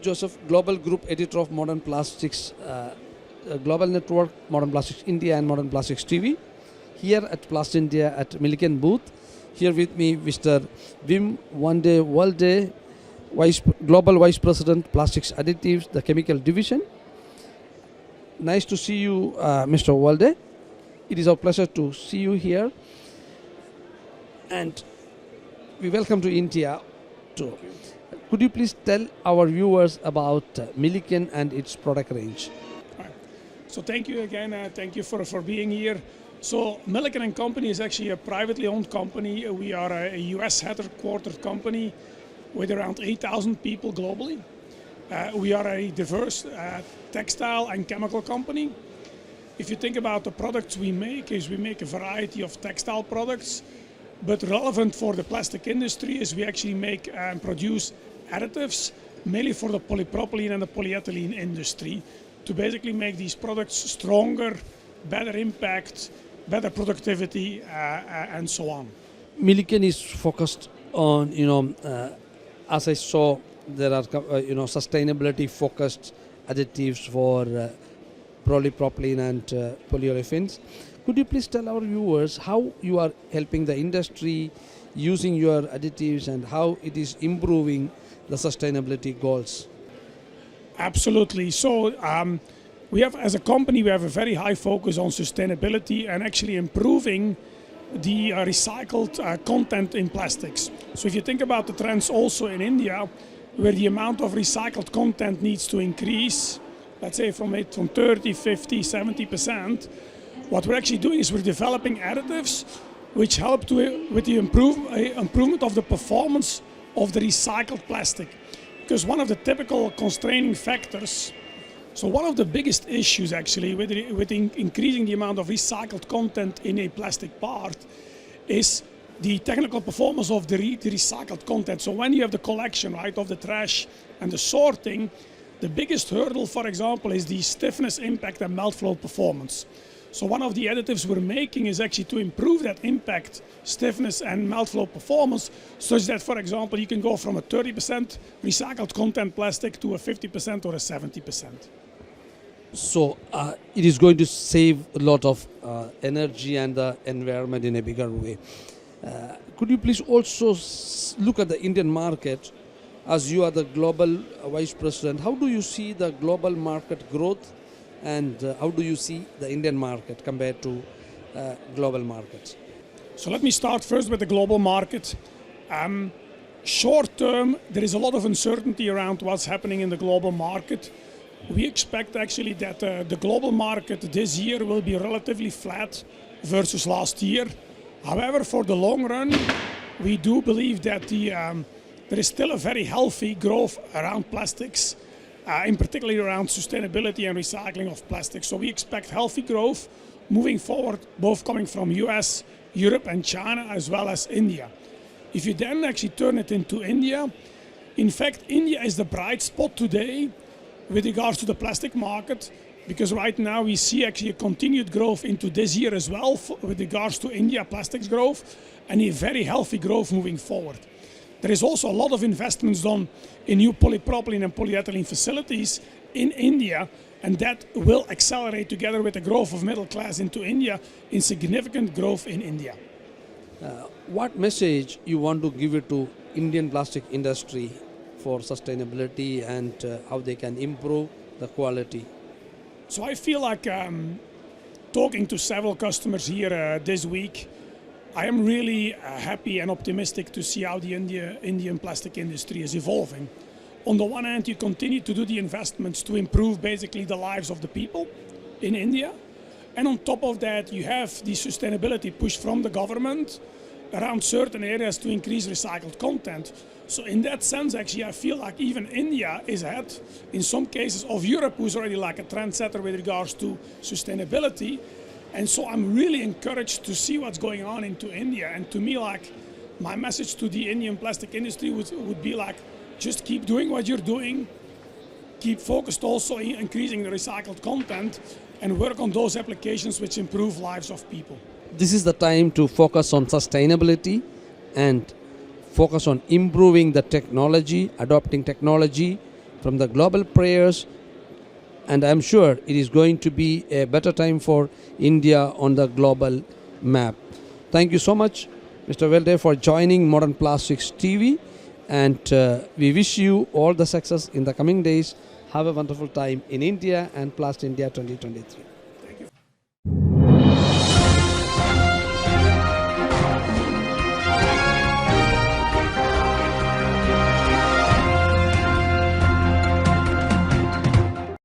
Joseph, Global Group Editor of Modern Plastics, Global Network, Modern Plastics India and Modern Plastics TV. Here at Plast India at Milliken booth. Here with me, Mr. Velde, Global Vice President, Plastics Additives, the Chemical Division. Nice to see you, Mr. Velde. It is our pleasure to see you here. And we welcome to India too. Could you please tell our viewers about Milliken and its product range? Right. So thank you again. Thank you for being here. So Milliken & Company is actually a privately owned company. We are a US headquartered company with around 8,000 people globally. We are a diverse textile and chemical company. If you think about the products we make a variety of textile products, but relevant for the plastic industry is we actually make and produce additives, mainly for the polypropylene and the polyethylene industry, to basically make these products stronger, better impact, better productivity, and so on. Milliken is focused on, as I saw, there are, sustainability focused additives for polypropylene and polyolefins. Could you please tell our viewers how you are helping the industry using your additives and how it is improving the sustainability goals? Absolutely. So we have, as a company, we have a very high focus on sustainability and actually improving the recycled content in plastics. So if you think about the trends also in India, where the amount of recycled content needs to increase, let's say from 30, 50, 70%, what we're actually doing is we're developing additives which help with the improvement of the performance of the recycled plastic. Because one of the typical constraining factors, so one of the biggest issues actually with increasing the amount of recycled content in a plastic part is the technical performance of the recycled content. So when you have the collection, right, of the trash and the sorting, the biggest hurdle, for example, is the stiffness, impact, and melt flow performance. So one of the additives we're making is actually to improve that impact, stiffness, and melt flow performance, such that, for example, you can go from a 30% recycled content plastic to a 50% or a 70%. So it is going to save a lot of energy and the environment in a bigger way. Could you please also look at the Indian market, as you are the global vice president? How do you see the global market growth, and how do you see the Indian market compared to global markets? So let me start first with the global market. Short term, there is a lot of uncertainty around what's happening in the global market. We expect actually that the global market this year will be relatively flat versus last year. However, for the long run, we do believe that there is still a very healthy growth around plastics, in particular around sustainability and recycling of plastics. So we expect healthy growth moving forward, both coming from US, Europe and China, as well as India. If you then actually turn it into India, in fact, India is the bright spot today with regards to the plastic market, because right now we see actually a continued growth into this year as well with regards to India plastics growth, and a very healthy growth moving forward. There is also a lot of investments done in new polypropylene and polyethylene facilities in India, and that will accelerate together with the growth of middle class into India in significant growth in India. What message you want to give it to Indian plastic industry for sustainability and how they can improve the quality? So I feel like talking to several customers here this week, I am really happy and optimistic to see how the Indian plastic industry is evolving. On the one hand, you continue to do the investments to improve basically the lives of the people in India. And on top of that, you have the sustainability push from the government around certain areas to increase recycled content. So in that sense, actually, I feel like even India is ahead, in some cases, of Europe, who's already like a trendsetter with regards to sustainability. And so I'm really encouraged to see what's going on into India. And to me, like, my message to the Indian plastic industry would be like, just keep doing what you're doing, keep focused also in increasing the recycled content, and work on those applications which improve lives of people. This is the time to focus on sustainability and focus on improving the technology, adopting technology from the global players, and I'm sure it is going to be a better time for India on the global map. Thank you so much, Mr. Velde, for joining Modern Plastics TV, and we wish you all the success in the coming days. Have a wonderful time in India and Plast India 2023.